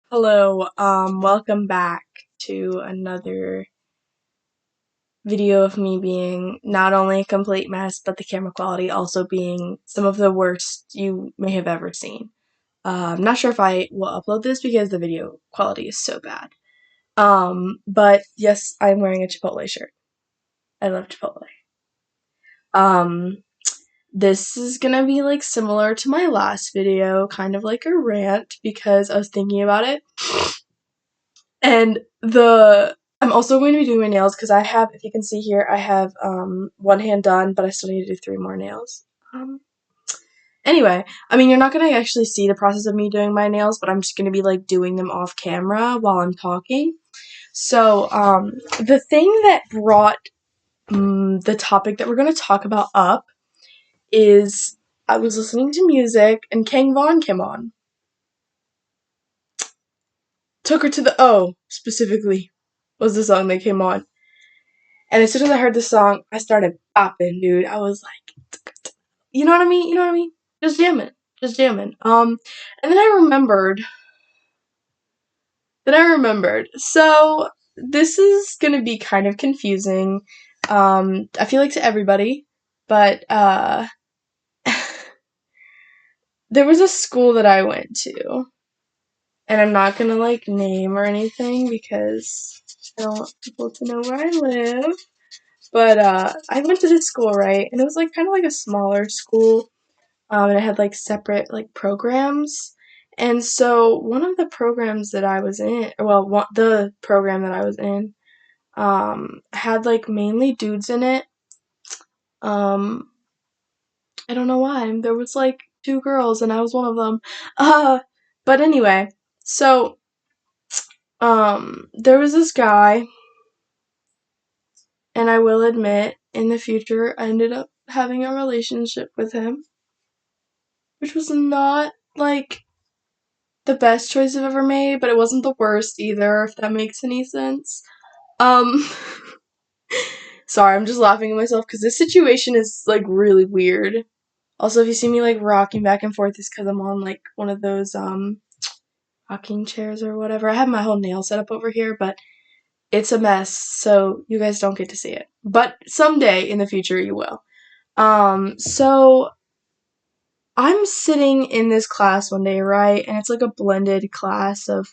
Hello, welcome back to another video of me being not only a complete mess, but the camera quality also being some of the worst you may have ever seen. I'm not sure if I will upload this because the video quality is so bad. But yes, I'm wearing a Chipotle shirt. I love Chipotle. Um, this is gonna be like similar to my last video, kind of like a rant because I was thinking about it. And I'm also going to be doing my nails because I have, if you can see here, I have one hand done, but I still need to do 3 more nails. Um, anyway, I mean, you're not gonna actually see the process of me doing my nails, but I'm just gonna be like doing them off camera while I'm talking. So, the thing that brought the topic that we're gonna talk about up is I was listening to music and King Von came on. Took Her to the O, specifically, was the song that came on. And as soon as I heard the song, I started bopping, dude. I was like, you know what I mean? You know what I mean? Just jamming. Just jamming. And then I remembered. So, this is gonna be kind of confusing, I feel like to everybody, but, there was a school that I went to, and I'm not gonna, like, name or anything because I don't want people to know where I live. But I went to this school, right? And it was like kind of like a smaller school. And it had like separate like programs. And so one of the programs that I was in, the program that I was in, had like mainly dudes in it. Um, I don't know why. There was like 2 girls and I was one of them. Uh, but anyway, so there was this guy, and I will admit, in the future, I ended up having a relationship with him, which was not like the best choice I've ever made, but it wasn't the worst either, if that makes any sense. Um, sorry, I'm just laughing at myself because this situation is like really weird. Also, if you see me like rocking back and forth, it's because I'm on like one of those rocking chairs or whatever. I have my whole nail set up over here, but it's a mess, so you guys don't get to see it. But someday in the future, you will. So I'm sitting in this class one day, right? And it's like a blended class of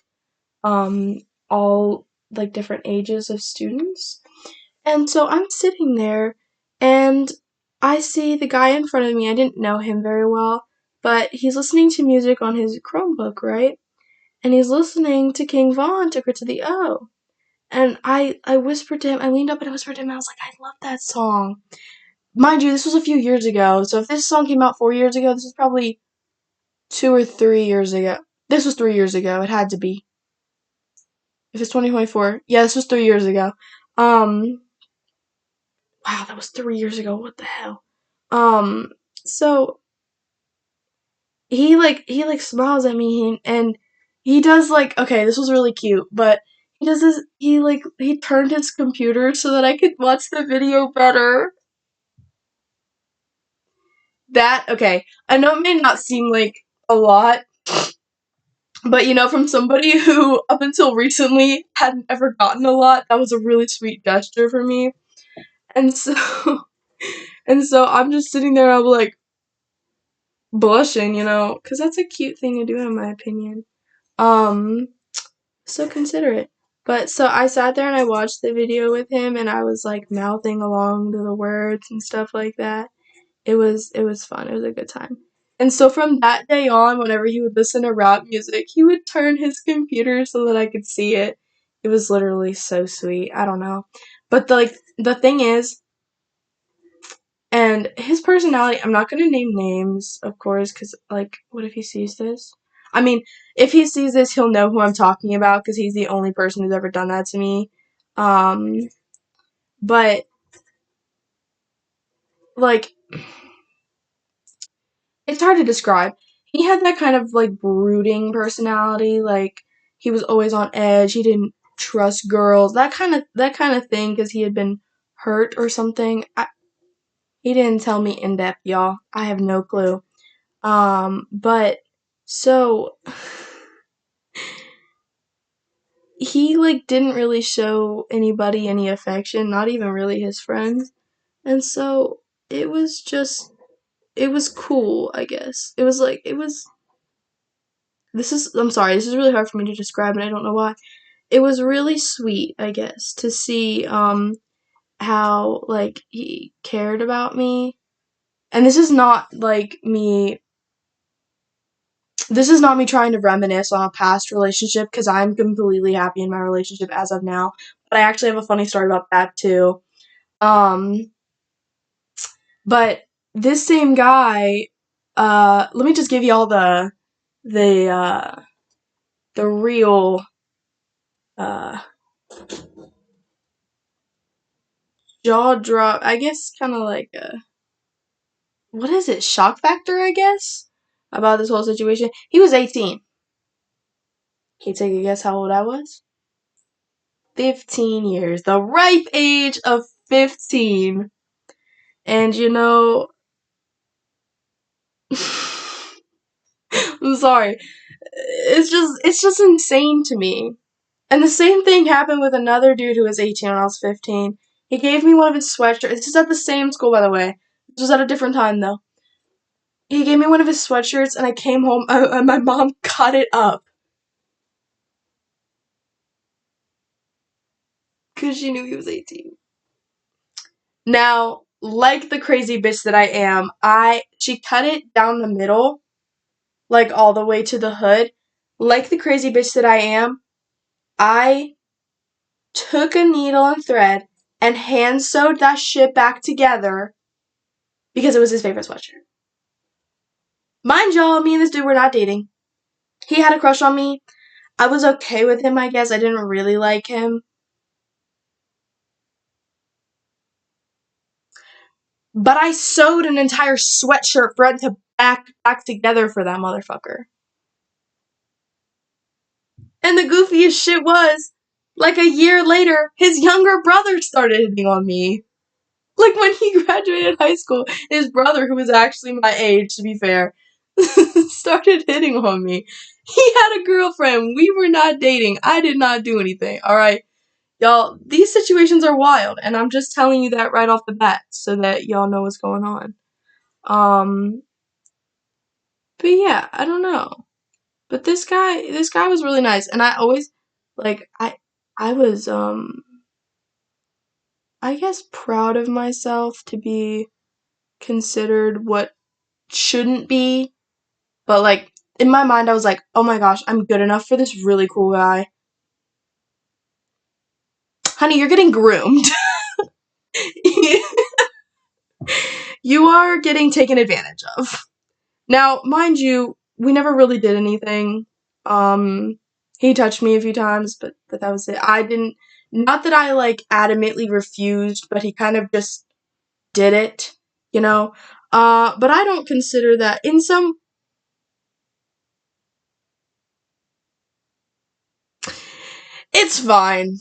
um all like different ages of students. And so I'm sitting there and I see the guy in front of me. I didn't know him very well, but he's listening to music on his Chromebook, right? And he's listening to King Von, Took Her to the O. And I whispered to him, I leaned up and I whispered to him, I was like, I love that song. Mind you, this was a few years ago, so if this song came out 4 years ago, this is probably 2 or 3 years ago. This was 3 years ago. It had to be. If it's 2024, yeah, this was 3 years ago. Um, wow, that was 3 years ago. What the hell? Um, so he smiles at me and he does like, okay, this was really cute, but he does this. He turned his computer so that I could watch the video better. That okay. I know it may not seem like a lot, but from somebody who up until recently hadn't ever gotten a lot, that was a really sweet gesture for me. And so and so I'm just sitting there, I'm like blushing, because that's a cute thing to do in my opinion. Um, so considerate. But so I sat there and I watched the video with him and I was like mouthing along to the words and stuff like that. It was fun. It was a good time. And so from that day on, whenever he would listen to rap music, he would turn his computer so that I could see it. It was literally so sweet. I don't know. But the thing is, and his personality, I'm not gonna name names, of course, because, like, what if he sees this? I mean, if he sees this, he'll know who I'm talking about, because he's the only person who's ever done that to me. Um, but, like, it's hard to describe. He had that kind of, like, brooding personality, like, he was always on edge, he didn't trust girls, that kind of thing, because he had been hurt or something. He didn't tell me in depth, y'all. I have no clue. But so he like didn't really show anybody any affection, not even really his friends. And so it was just it was cool, I guess. It was like it was this is I'm sorry, this is really hard for me to describe and I don't know why. It was really sweet, I guess, to see how like he cared about me. And this is not me trying to reminisce on a past relationship because I'm completely happy in my relationship as of now. But I actually have a funny story about that too. Um, but this same guy, let me just give you all the the real uh jaw drop. I guess kind of like a what is it? Shock factor, I guess, about this whole situation. He was 18. Can you take a guess how old I was? 15 years. The ripe age of 15. And I'm sorry. It's just insane to me. And the same thing happened with another dude who was 18 when I was 15. He gave me one of his sweatshirts. This is at the same school, by the way. This was at a different time, though. He gave me one of his sweatshirts, and I came home, and my mom cut it up. Because she knew he was 18. Now, like the crazy bitch that I am, she cut it down the middle, like all the way to the hood. Like the crazy bitch that I am, I took a needle and thread and hand sewed that shit back together because it was his favorite sweatshirt. Mind y'all, me and this dude were not dating. He had a crush on me. I was okay with him, I guess. I didn't really like him. But I sewed an entire sweatshirt front to back together for that motherfucker. And the goofiest shit was, like a year later, his younger brother started hitting on me. Like when he graduated high school, his brother, who was actually my age, to be fair, started hitting on me. He had a girlfriend. We were not dating. I did not do anything, alright? Y'all, these situations are wild, and I'm just telling you that right off the bat so that y'all know what's going on. Um, but yeah, I don't know. But this guy was really nice, and I always, like, I was, I guess proud of myself to be considered what shouldn't be, but like in my mind I was like, oh my gosh, I'm good enough for this really cool guy. Honey, you're getting groomed. You are getting taken advantage of. Now, mind you, we never really did anything. He touched me a few times, but that was it. I didn't not that I like adamantly refused, but he kind of just did it, you know? But I don't consider that in some it's fine.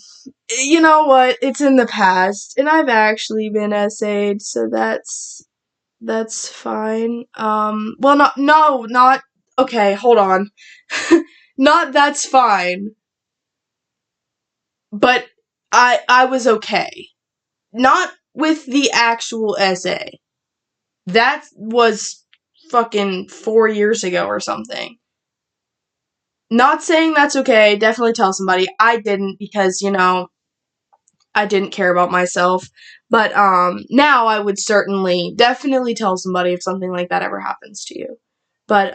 You know what? It's in the past, and I've actually been essayed, so that's fine. Well, not no, not okay. Hold on, not that's fine, but I was okay. Not with the actual essay. That was fucking 4 years ago or something. Not saying that's okay. Definitely tell somebody. I didn't because I didn't care about myself. But now I would certainly definitely tell somebody if something like that ever happens to you. But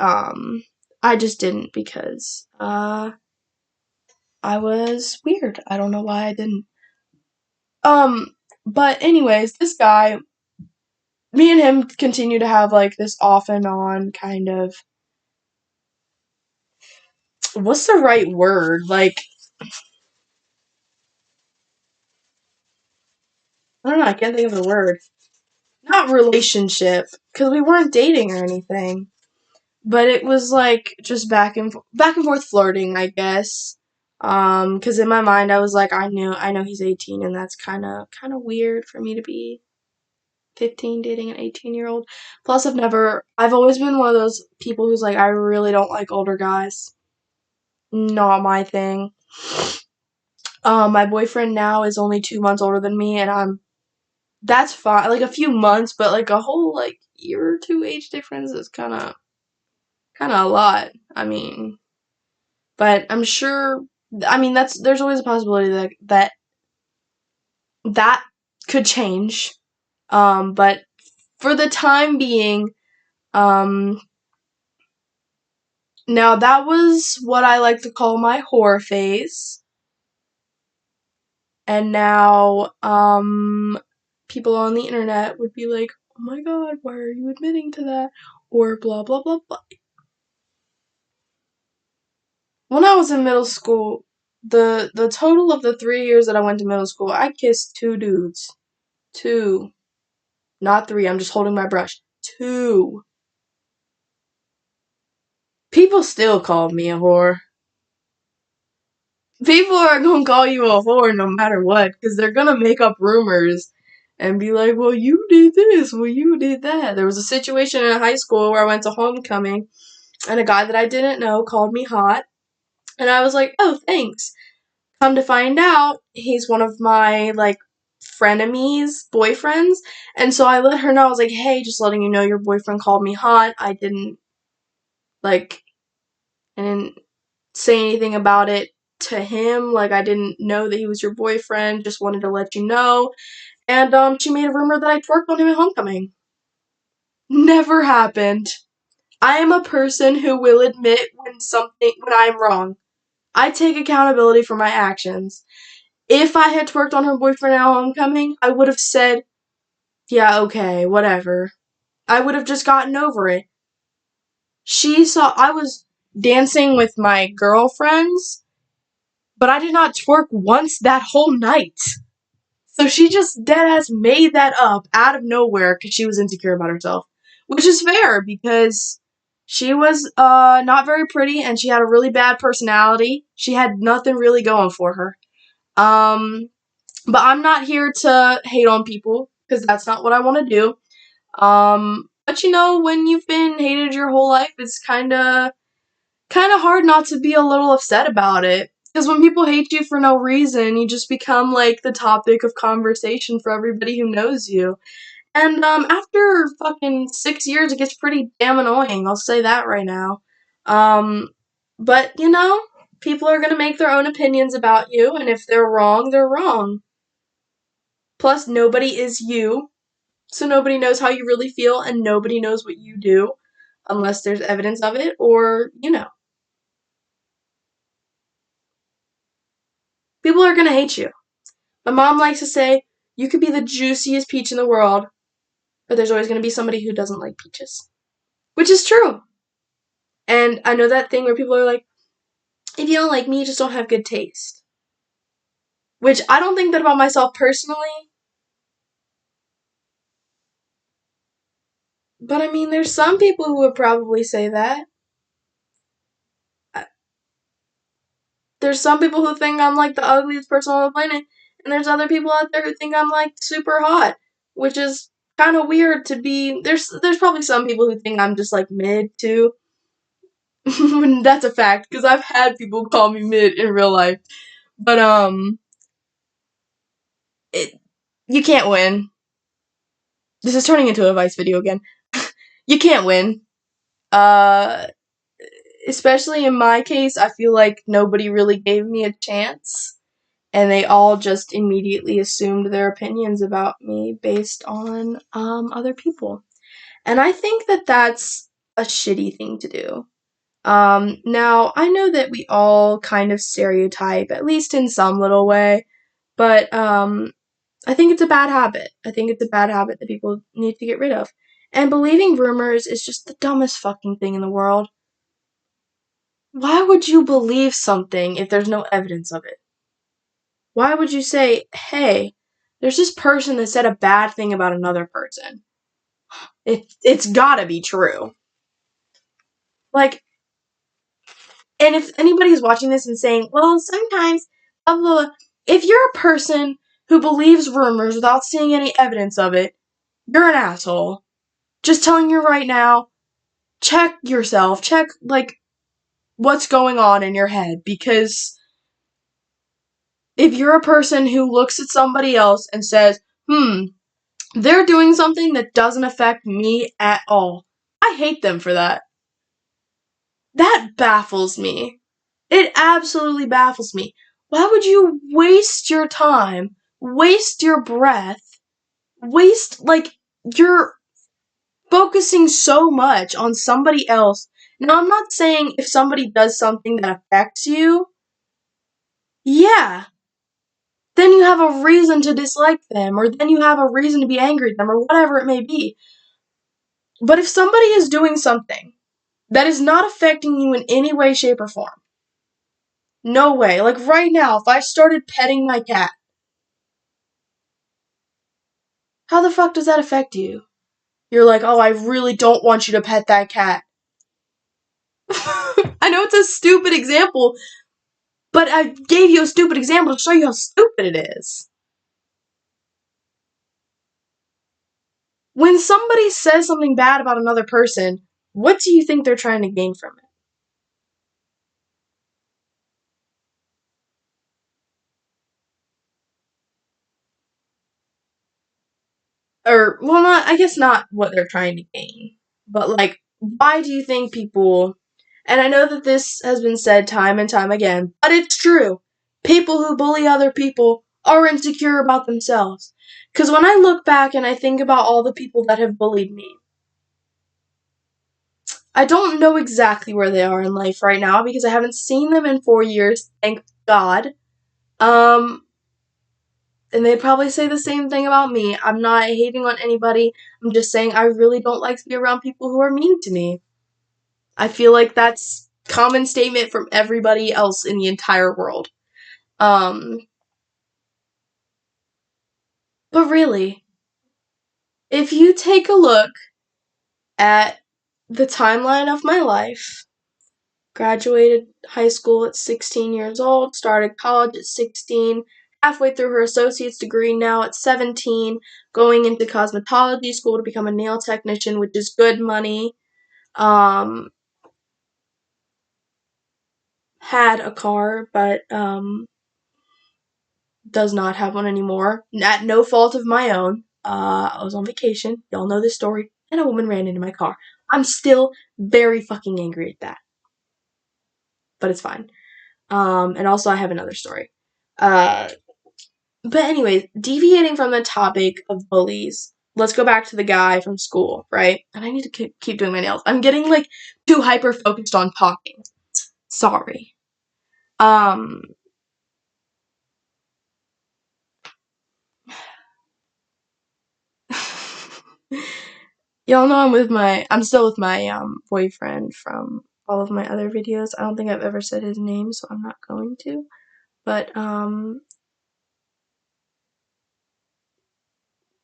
I just didn't because I was weird. I don't know why I didn't. Um but anyways, this guy, me and him continue to have like this off and on kind of what's the right word? Like I don't know, I can't think of the word. Not relationship cuz we weren't dating or anything. But it was like just back and forth flirting, I guess. Because in my mind I was like, I know he's 18, and that's kind of weird for me to be 15 dating an 18-year-old. Plus, I've always been one of those people who's like, I really don't like older guys. Not my thing. My boyfriend now is only 2 months older than me, and that's fine. Like a few months, but like a whole like year or two age difference is kind of a lot. I mean, but I'm sure. I mean, there's always a possibility that could change. But for the time being, um, now that was what I like to call my horror phase, and now, people on the internet would be like, "Oh my god, why are you admitting to that?" Or blah blah blah blah. When I was in middle school, the total of the 3 years that I went to middle school, I kissed two dudes. Two. Not three, I'm just holding my brush. Two. People still called me a whore. People are gonna call you a whore no matter what, because they're gonna make up rumors and be like, well, you did this, well, you did that. There was a situation in high school where I went to homecoming, and a guy that I didn't know called me hot, and I was like, oh, thanks. Come to find out, he's one of my, like, frenemies' boyfriends, and so I let her know, I was like, hey, just letting you know your boyfriend called me hot. Like, I didn't say anything about it to him, like, I didn't know that he was your boyfriend, just wanted to let you know, and, she made a rumor that I twerked on him at homecoming. Never happened. I am a person who will admit when I'm wrong. I take accountability for my actions. If I had twerked on her boyfriend at homecoming, I would have said, yeah, okay, whatever. I would have just gotten over it. She saw I was dancing with my girlfriends, but I did not twerk once that whole night. So she just deadass made that up out of nowhere because she was insecure about herself. Which is fair because she was not very pretty and she had a really bad personality. She had nothing really going for her. Um but I'm not here to hate on people because that's not what I want to do. But when you've been hated your whole life, it's kind of hard not to be a little upset about it. Because when people hate you for no reason, you just become like the topic of conversation for everybody who knows you. And after fucking 6 years, it gets pretty damn annoying. I'll say that right now. Um, but people are gonna make their own opinions about you, and if they're wrong, they're wrong. Plus, nobody is you, so nobody knows how you really feel, and nobody knows what you do, unless there's evidence of it, or. People are gonna hate you. My mom likes to say, you could be the juiciest peach in the world, but there's always gonna be somebody who doesn't like peaches. Which is true. And I know that thing where people are like, if you don't like me, you just don't have good taste. Which I don't think that about myself personally, but I mean, there's some people who would probably say that. There's some people who think I'm like the ugliest person on the planet, and there's other people out there who think I'm like super hot, which is kind of weird to be. There's probably some people who think I'm just like mid too. That's a fact because I've had people call me mid in real life, but it you can't win. This is turning into a Vice video again. You can't win. Uh, Especially in my case, I feel like nobody really gave me a chance, and they all just immediately assumed their opinions about me based on other people, and I think that that's a shitty thing to do. Now I know that we all kind of stereotype, at least in some little way, but I think it's a bad habit. I think it's a bad habit that people need to get rid of. And believing rumors is just the dumbest fucking thing in the world. Why would you believe something if there's no evidence of it? Why would you say, hey, there's this person that said a bad thing about another person? It's gotta be true. Like, and if anybody's watching this and saying, well, sometimes, blah, blah, blah, if you're a person who believes rumors without seeing any evidence of it, you're an asshole. Just telling you right now, check yourself. Check, like, what's going on in your head, because if you're a person who looks at somebody else and says, they're doing something that doesn't affect me at all, I hate them for that. That baffles me. It absolutely baffles me. Why would you waste your time, waste your breath, you're focusing so much on somebody else. Now, I'm not saying if somebody does something that affects you, yeah, then you have a reason to dislike them, or then you have a reason to be angry at them, or whatever it may be. But if somebody is doing something that is not affecting you in any way, shape, or form, no way. Like right now, if I started petting my cat, how the fuck does that affect you? You're like, oh, I really don't want you to pet that cat. I know it's a stupid example, but I gave you a stupid example to show you how stupid it is. When somebody says something bad about another person, what do you think they're trying to gain from it? Or, well, I guess not what they're trying to gain, but like, why do you think people, and I know that this has been said time and time again, but it's true, people who bully other people are insecure about themselves. Because when I look back and I think about all the people that have bullied me, I don't know exactly where they are in life right now because I haven't seen them in 4 years, thank God. Um, and they'd probably say the same thing about me. I'm not hating on anybody. I'm just saying I really don't like to be around people who are mean to me. I feel like that's a common statement from everybody else in the entire world. Um, but really, if you take a look at the timeline of my life, graduated high school at 16 years old, started college at 16, halfway through her associate's degree now at 17, going into cosmetology school to become a nail technician, which is good money. Um, had a car, but does not have one anymore. At no fault of my own. I was on vacation. Y'all know this story. And a woman ran into my car. I'm still very fucking angry at that. But it's fine. And also I have another story. But anyways, deviating from the topic of bullies, let's go back to the guy from school, right? And I need to keep doing my nails. I'm getting like too hyper focused on talking. Sorry. Um, Y'all know I'm still with my boyfriend from all of my other videos. I don't think I've ever said his name, so I'm not going to. But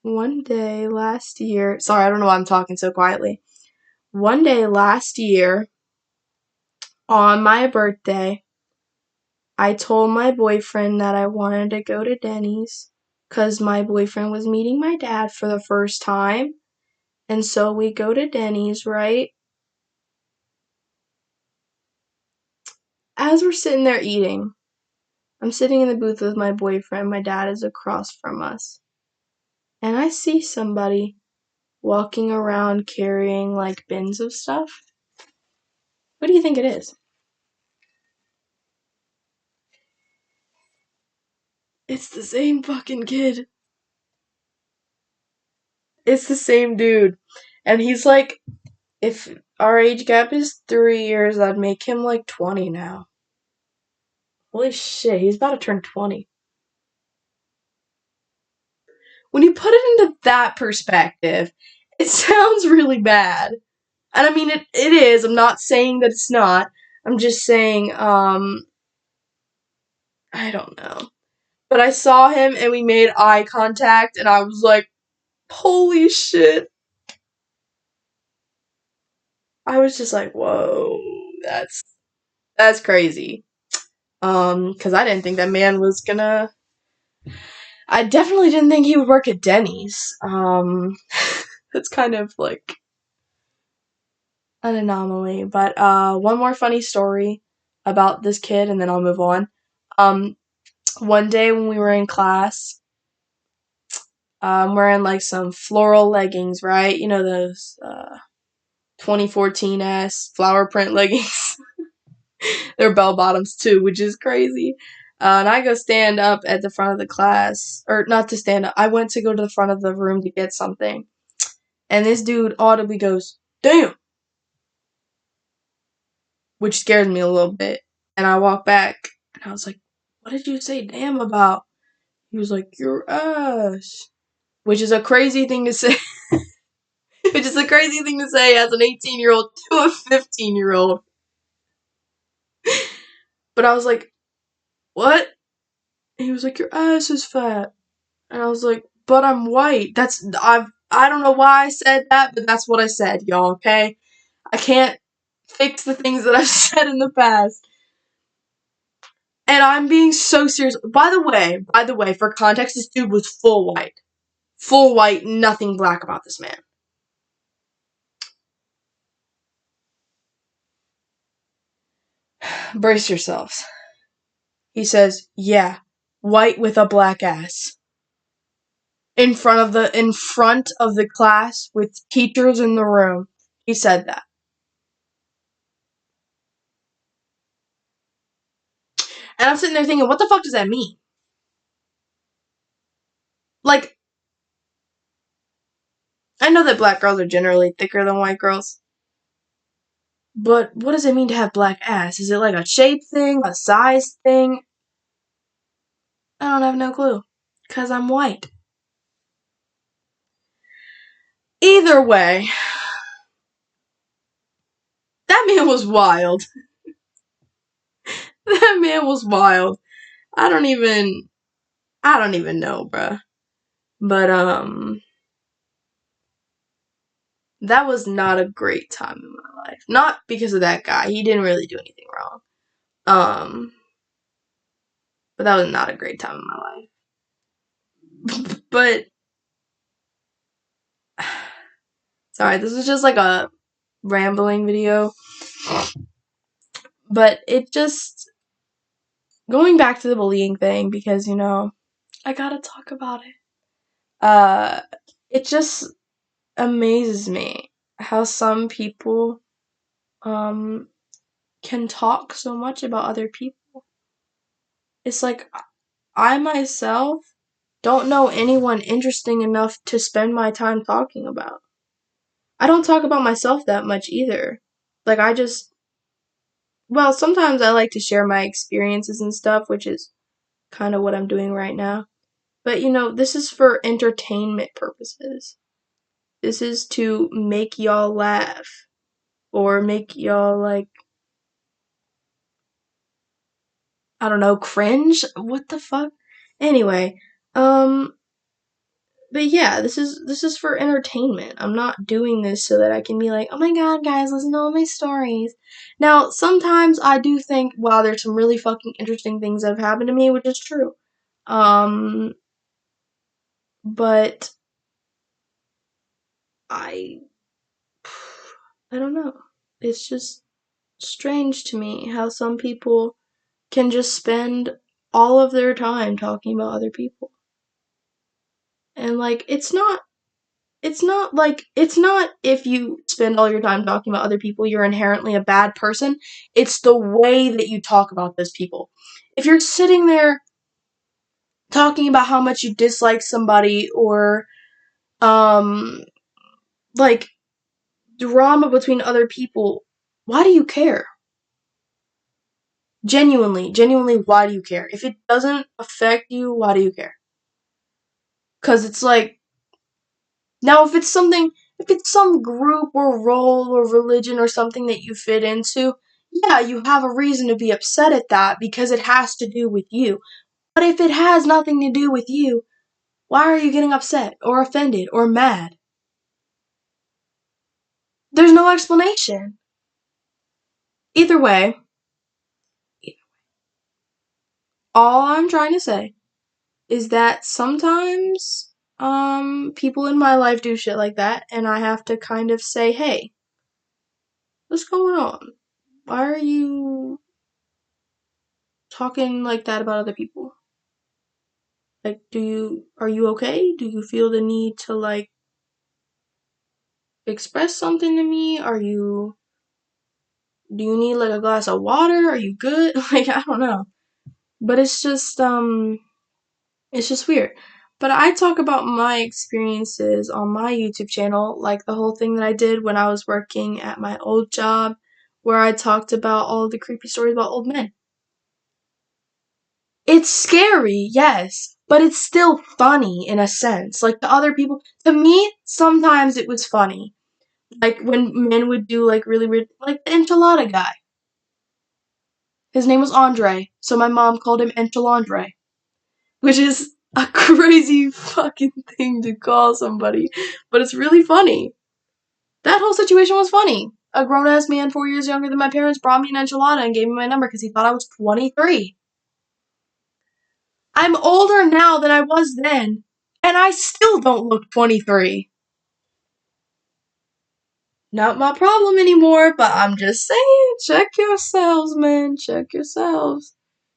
one day last year, sorry, I don't know why I'm talking so quietly. One day last year, on my birthday, I told my boyfriend that I wanted to go to Denny's because my boyfriend was meeting my dad for the first time. And so we go to Denny's, right? As we're sitting there eating, I'm sitting in the booth with my boyfriend. My dad is across from us. And I see somebody walking around carrying like bins of stuff. What do you think it is? It's the same fucking kid. It's the same dude. And he's like, if our age gap is 3 years, I'd make him like 20 now. Holy shit, he's about to turn 20. When you put it into that perspective, it sounds really bad. And I mean, it is. I'm not saying that it's not. I'm just saying, I don't know. But I saw him and we made eye contact and I was like, holy shit. I was just like, whoa, that's crazy. Cause I didn't think that man was gonna, I definitely didn't think he would work at Denny's. That's kind of like an anomaly. But, one more funny story about this kid and then I'll move on. Um, one day when we were in class, I'm wearing like some floral leggings, right? You know those 2014 ass flower print leggings. They're bell bottoms too, which is crazy. And I go stand up at the front of the class, or not to stand up. I went to go to the front of the room to get something, and this dude audibly goes, "Damn," which scared me a little bit. And I walked back, and I was like, "What did you say, damn about?" He was like, "Your ass," which is a crazy thing to say. Which is a crazy thing to say as an 18-year-old to a 15-year-old. But I was like, "What?" And he was like, "Your ass is fat." And I was like, "But I'm white." I don't know why I said that, but that's what I said, y'all, okay? I can't fix the things that I've said in the past. And I'm being so serious. By the way, for context, this dude was full white. Full white, nothing black about this man. Brace yourselves. He says, "Yeah, white with a black ass." In front of the class with teachers in the room. He said that. And I'm sitting there thinking, what the fuck does that mean? Like, I know that black girls are generally thicker than white girls, but what does it mean to have black ass? Is it like a shape thing, a size thing? I don't have no clue. Because I'm white. Either way, that man was wild. That man was wild. I don't even know, bruh. But, that was not a great time in my life. Not because of that guy. He didn't really do anything wrong. But that was not a great time in my life. But, sorry, this is just like a rambling video. But it just, going back to the bullying thing, because, I gotta talk about it. It just amazes me how some people, can talk so much about other people. It's like, I myself don't know anyone interesting enough to spend my time talking about. I don't talk about myself that much either. Like, sometimes I like to share my experiences and stuff, which is kind of what I'm doing right now. But, this is for entertainment purposes. This is to make y'all laugh. Or make y'all, like, I don't know, cringe? What the fuck? Anyway, but yeah, this is for entertainment. I'm not doing this so that I can be like, "Oh my god, guys, listen to all my stories." Now, sometimes I do think, wow, there's some really fucking interesting things that have happened to me, which is true. Um, but I I don't know. It's just strange to me how some people can just spend all of their time talking about other people. And like it's not if you spend all your time talking about other people you're inherently a bad person. It's the way that you talk about those people. If you're sitting there talking about how much you dislike somebody or um like drama between other people, why do you care? Genuinely, why do you care? If it doesn't affect you, why do you care? Cuz it's like, now if it's some group or role or religion or something that you fit into, yeah, you have a reason to be upset at that because it has to do with you. But if it has nothing to do with you, why are you getting upset or offended or mad? There's no explanation. Either way, all I'm trying to say is that sometimes people in my life do shit like that and I have to kind of say, "Hey, what's going on? Why are you talking like that about other people?" Like, are you okay? Do you feel the need to, like, express something to me? Do you need, like, a glass of water? Are you good? Like, I don't know. But it's just weird. But I talk about my experiences on my YouTube channel, like the whole thing that I did when I was working at my old job, where I talked about all the creepy stories about old men. It's scary, yes, but it's still funny in a sense. Like, to other people, to me, sometimes it was funny. Like, when men would do, like, really weird, like the enchilada guy. His name was Andre, so my mom called him Enchilandre, which is a crazy fucking thing to call somebody, but it's really funny. That whole situation was funny. A grown ass man 4 years younger than my parents brought me an enchilada and gave me my number because he thought I was 23. I'm older now than I was then, and I still don't look 23. Not my problem anymore, but I'm just saying, check yourselves, man. Check yourselves.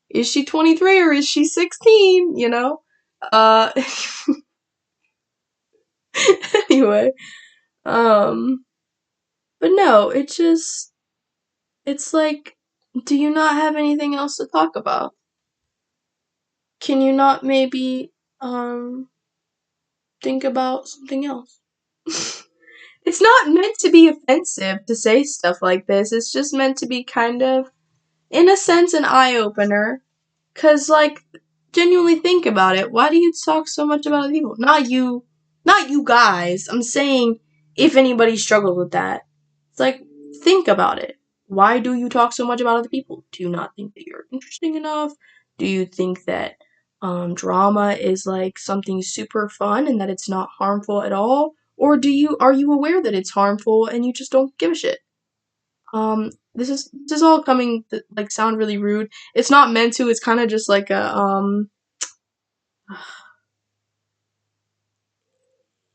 Is she 23 or is she 16? You know? Uh, anyway. Um, but no, it's like, do you not have anything else to talk about? Can you not maybe, think about something else? It's not meant to be offensive to say stuff like this. It's just meant to be kind of, in a sense, an eye-opener. 'Cause, like, genuinely think about it. Why do you talk so much about other people? Not you guys. I'm saying if anybody struggles with that. It's like, think about it. Why do you talk so much about other people? Do you not think that you're interesting enough? Do you think that drama is like something super fun and that it's not harmful at all? Or are you aware that it's harmful and you just don't give a shit? This is all coming to, like, sound really rude. It's not meant to. It's kind of just like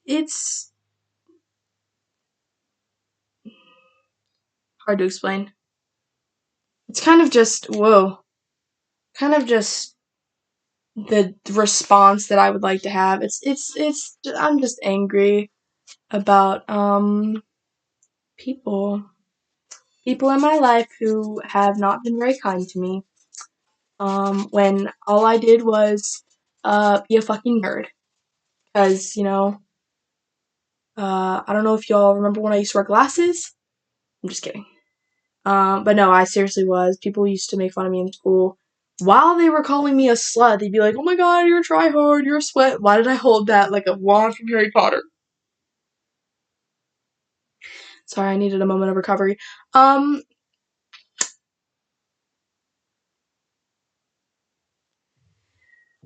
it's hard to explain. It's kind of just whoa, kind of just the response that I would like to have. I'm just angry about people people in my life who have not been very kind to me. When all I did was be a fucking nerd. Cause, I don't know if y'all remember when I used to wear glasses. I'm just kidding. But no, I seriously was. People used to make fun of me in school. While they were calling me a slut, they'd be like, oh my god, you're a tryhard, you're a sweat. Why did I hold that like a wand from Harry Potter? Sorry, I needed a moment of recovery. Um,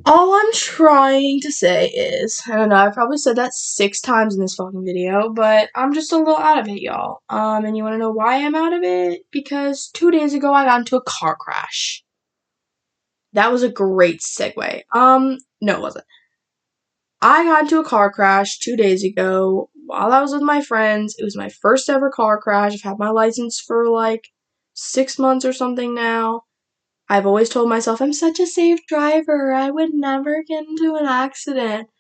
all I'm trying to say is, I don't know, I've probably said that 6 times in this fucking video, but I'm just a little out of it, y'all. And you wanna know why I'm out of it? Because 2 days ago I got into a car crash. That was a great segue. No, it wasn't. I got into a car crash 2 days ago while I was with my friends. It was my first ever car crash. I've had my license for like 6 months or something now. I've always told myself I'm such a safe driver. I would never get into an accident.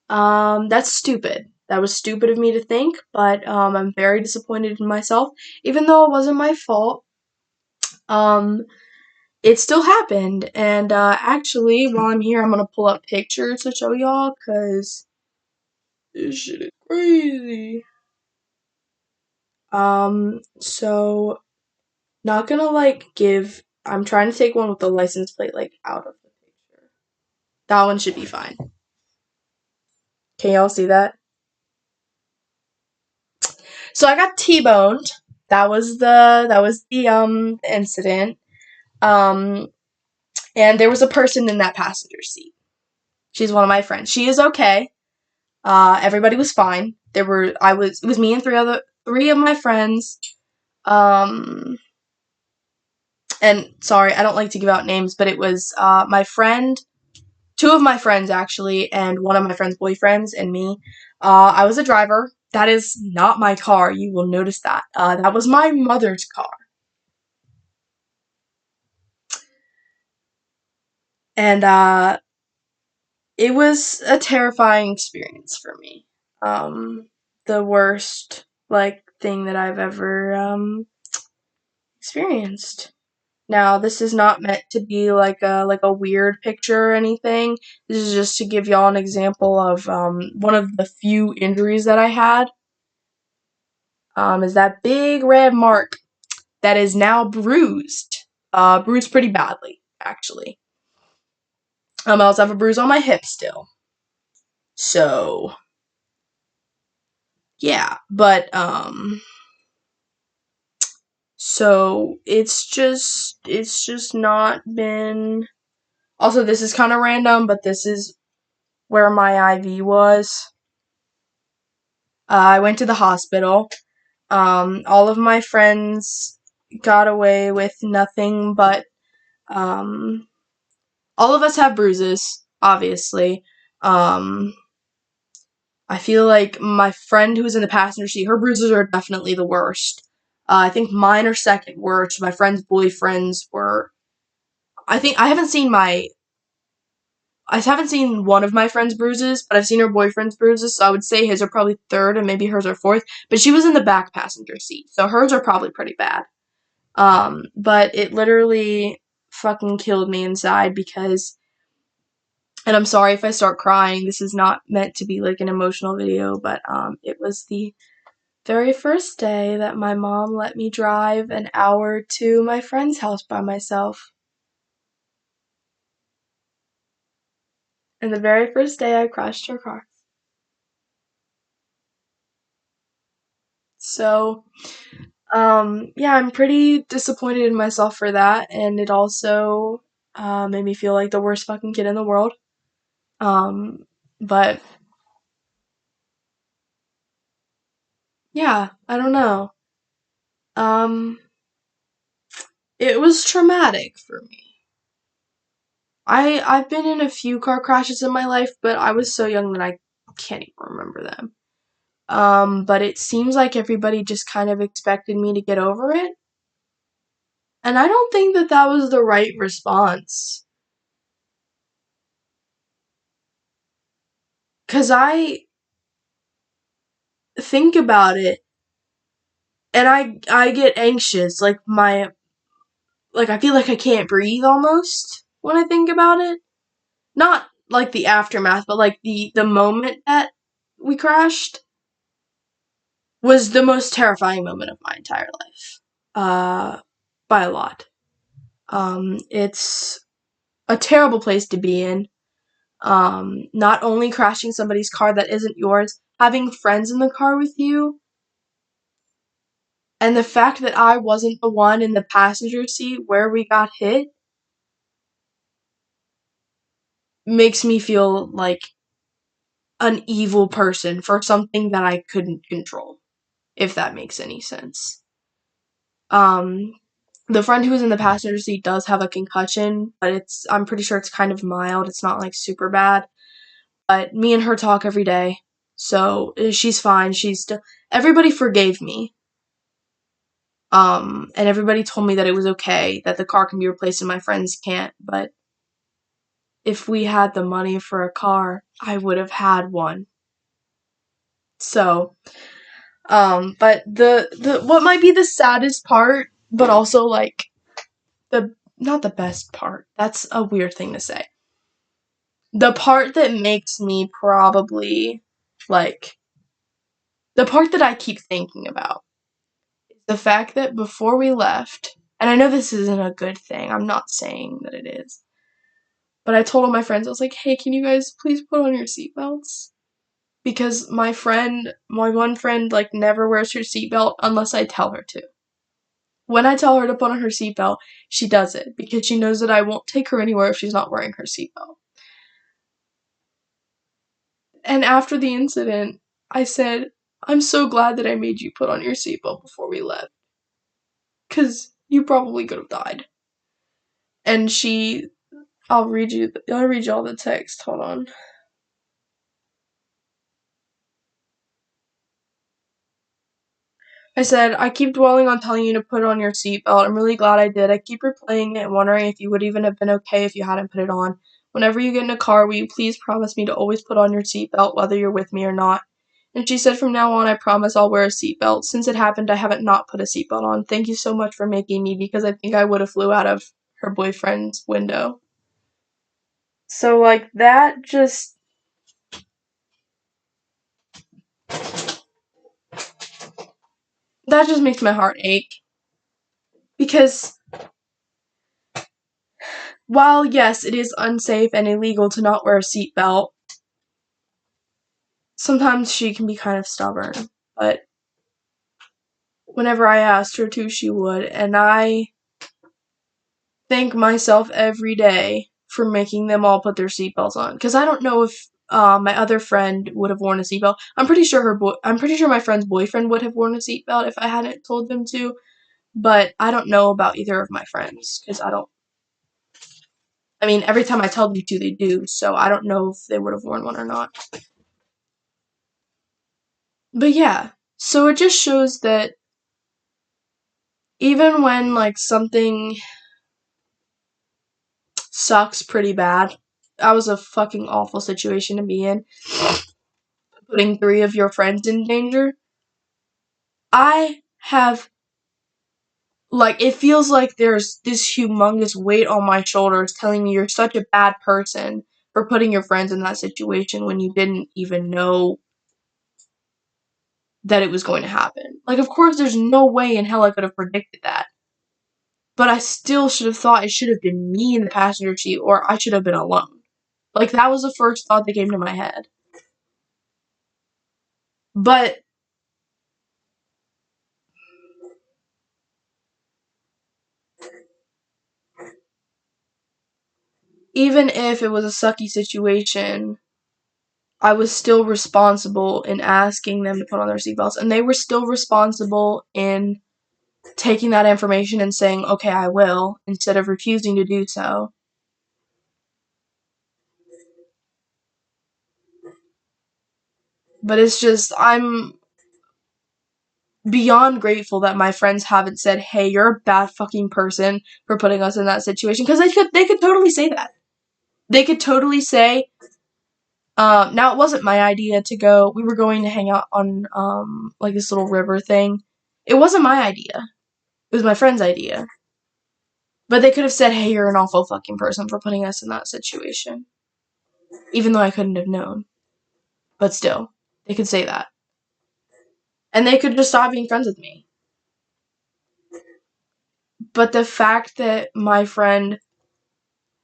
That's stupid. That was stupid of me to think, but I'm very disappointed in myself. Even though it wasn't my fault, um, it still happened. And actually, while I'm here, I'm gonna pull up pictures to show y'all, cause this shit is crazy. So not gonna like give. I'm trying to take one with the license plate like out of the picture. That one should be fine. Can y'all see that? So I got T-boned. That was the incident. Um, and there was a person in that passenger seat. She's one of my friends. She is okay. Everybody was fine. It was me and three of my friends. Um, and sorry, I don't like to give out names, but it was, my friend, two of my friends actually, and one of my friend's boyfriends and me. I was a driver. That is not my car. You will notice that. That was my mother's car. And, it was a terrifying experience for me. The worst, like, thing that I've ever, experienced. Now, this is not meant to be like a weird picture or anything. This is just to give y'all an example of one of the few injuries that I had. Is that big red mark that is now bruised. Bruised pretty badly, actually. I also have a bruise on my hip still. So yeah, but so it's just not been. Also, this is kind of random, but this is where my IV was. I went to the hospital. All of my friends got away with nothing but, all of us have bruises, obviously. I feel like my friend who's in the passenger seat, her bruises are definitely the worst. I think mine are second worst. My friend's boyfriends were. I haven't seen one of my friend's bruises, but I've seen her boyfriend's bruises, so I would say his are probably third and maybe hers are fourth. But she was in the back passenger seat, so hers are probably pretty bad. But it literally fucking killed me inside because, and I'm sorry if I start crying, this is not meant to be like an emotional video, but it was the very first day that my mom let me drive an hour to my friend's house by myself. And the very first day I crashed her car. So, yeah, I'm pretty disappointed in myself for that, and it also made me feel like the worst fucking kid in the world. Um, but yeah, I don't know. Um, it was traumatic for me. I've been in a few car crashes in my life, but I was so young that I can't even remember them. But it seems like everybody just kind of expected me to get over it, and I don't think that that was the right response. 'Cause I think about it, and I get anxious, like I feel like I can't breathe almost when I think about it. Not like the aftermath, but like the moment that we crashed was the most terrifying moment of my entire life. By a lot. It's a terrible place to be in. Not only crashing somebody's car that isn't yours, having friends in the car with you, and the fact that I wasn't the one in the passenger seat where we got hit makes me feel like an evil person for something that I couldn't control, if that makes any sense. Um, the friend who was in the passenger seat does have a concussion, but I'm pretty sure it's kind of mild. It's not like super bad. But me and her talk every day. So she's fine. Everybody forgave me. And everybody told me that it was okay, that the car can be replaced and my friends can't. But if we had the money for a car, I would have had one. So, but the what might be the saddest part, but also like the not the best part. That's a weird thing to say. The part that makes me probably like the part that I keep thinking about is the fact that before we left, and I know this isn't a good thing. I'm not saying that it is. But I told all my friends, I was like, "Hey, can you guys please put on your seatbelts?" Because my one friend, like, never wears her seatbelt unless I tell her to. When I tell her to put on her seatbelt, she does it because she knows that I won't take her anywhere if she's not wearing her seatbelt. And after the incident, I said, "I'm so glad that I made you put on your seatbelt before we left, because you probably could have died." And I'll read you all the text, hold on. I said, "I keep dwelling on telling you to put on your seatbelt. I'm really glad I did. I keep replaying it and wondering if you would even have been okay if you hadn't put it on. Whenever you get in a car, will you please promise me to always put on your seatbelt whether you're with me or not? And she said, from now on, I promise I'll wear a seatbelt. Since it happened, I haven't not put a seatbelt on. Thank you so much for making me, because I think I would have flew out of her boyfriend's window. So, like, that just makes my heart ache. Because while, yes, it is unsafe and illegal to not wear a seatbelt, sometimes she can be kind of stubborn. But whenever I asked her to, she would. And I thank myself every day for making them all put their seatbelts on. Because I don't know if my other friend would have worn a seatbelt. I'm pretty sure my friend's boyfriend would have worn a seatbelt if I hadn't told them to. But I don't know about either of my friends, because every time I tell them to, they do, so I don't know if they would have worn one or not. But yeah, so it just shows that even when, like, something sucks pretty bad, that was a fucking awful situation to be in, putting 3 of your friends in danger, I have, like, it feels like there's this humongous weight on my shoulders telling me you're such a bad person for putting your friends in that situation when you didn't even know that it was going to happen. Like, of course, there's no way in hell I could have predicted that. But I still should have thought it should have been me in the passenger seat, or I should have been alone. Like, that was the first thought that came to my head. But even if it was a sucky situation, I was still responsible in asking them to put on their seatbelts, and they were still responsible in taking that information and saying, okay, I will, instead of refusing to do so. But it's just, I'm beyond grateful that my friends haven't said, hey, you're a bad fucking person for putting us in that situation, because they could totally say that. They could totally say, now it wasn't my idea to go, we were going to hang out on, like, this little river thing. It wasn't my idea. It was my friend's idea. But they could have said, hey, you're an awful fucking person for putting us in that situation. Even though I couldn't have known. But still, they could say that. And they could just stop being friends with me. But the fact that my friend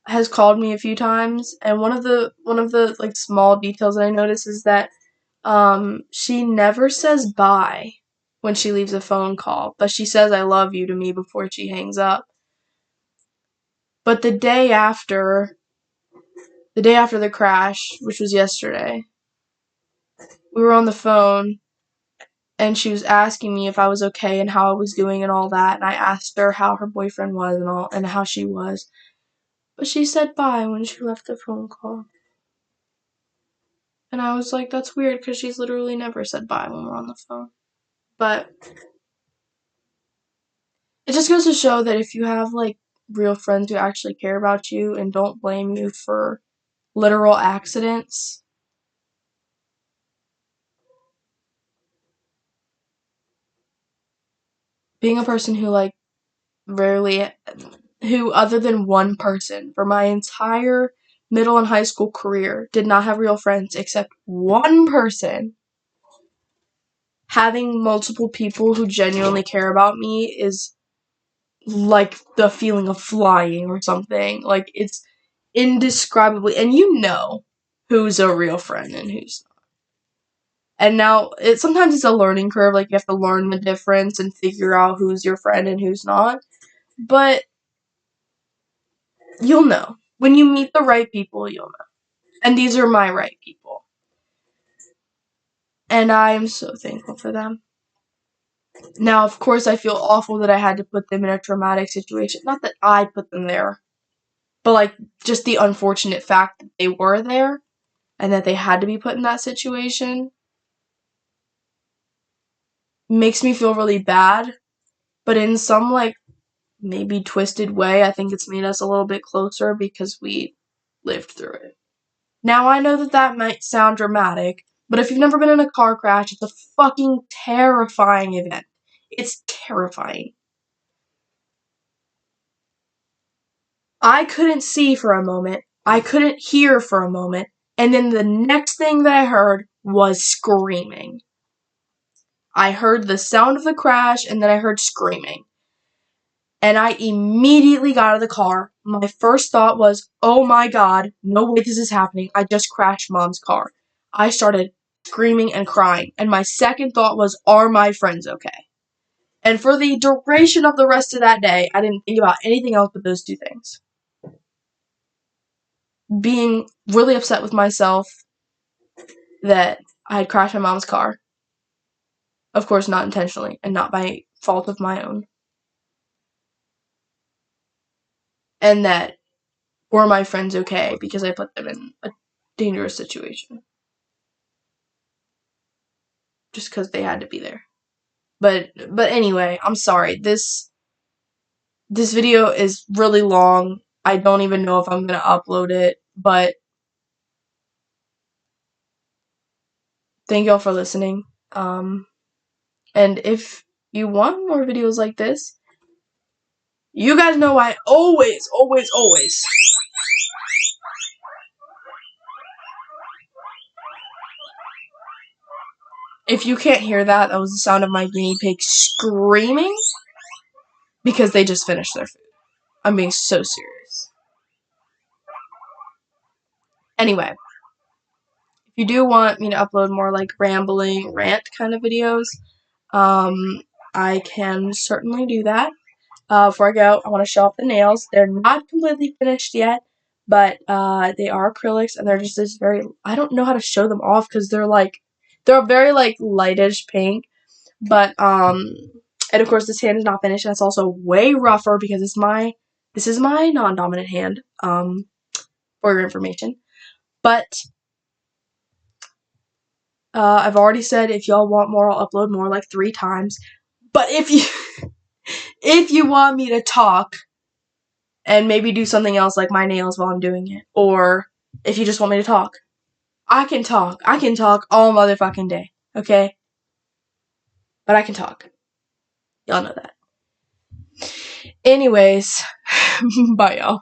has called me a few times, and one of the like small details that I notice is that she never says bye when she leaves a phone call, but she says I love you to me before she hangs up. But the day after the crash, which was yesterday, we were on the phone and she was asking me if I was okay and how I was doing and all that, and I asked her how her boyfriend was and how she was. But she said bye when she left the phone call. And I was like, that's weird, because she's literally never said bye when we're on the phone. But it just goes to show that if you have, like, real friends who actually care about you and don't blame you for literal accidents, being a person who, like, who, other than one person, for my entire middle and high school career, did not have real friends except one person, having multiple people who genuinely care about me is like the feeling of flying or something. Like, it's indescribably, and you know who's a real friend and who's not. And now, sometimes it's a learning curve, like, you have to learn the difference and figure out who's your friend and who's not. But you'll know. When you meet the right people, you'll know. And these are my right people. And I'm so thankful for them. Now, of course, I feel awful that I had to put them in a traumatic situation. Not that I put them there, but, like, just the unfortunate fact that they were there and that they had to be put in that situation makes me feel really bad. But in some, like, maybe twisted way, I think it's made us a little bit closer, because we lived through it. Now, I know that might sound dramatic, but if you've never been in a car crash, it's a fucking terrifying event. It's terrifying. I couldn't see for a moment. I couldn't hear for a moment. And then the next thing that I heard was screaming. I heard the sound of the crash, and then I heard screaming. And I immediately got out of the car. My first thought was, oh my god, no way this is happening. I just crashed Mom's car. I started screaming and crying. And my second thought was, are my friends okay? And for the duration of the rest of that day, I didn't think about anything else but those two things. Being really upset with myself that I had crashed my mom's car. Of course, not intentionally, and not by fault of my own. And that were my friends okay because I put them in a dangerous situation. Just because they had to be there. But anyway, I'm sorry. This video is really long. I don't even know if I'm gonna upload it, but thank y'all for listening. And if you want more videos like this, you guys know I always if you can't hear that, that was the sound of my guinea pig screaming because they just finished their food. I'm being so serious. Anyway, if you do want me to upload more like rambling, rant kind of videos, I can certainly do that. Before I go, I want to show off the nails. They're not completely finished yet, but they are acrylics, and they're just this very, I don't know how to show them off because they're a very like lightish pink, but and of course this hand is not finished, and it's also way rougher because this is my non-dominant hand, for your information. But I've already said if y'all want more, I'll upload more, like 3 times. But if you want me to talk and maybe do something else like my nails while I'm doing it, or if you just want me to talk, I can talk. I can talk all motherfucking day, okay? But I can talk. Y'all know that. Anyways, bye y'all.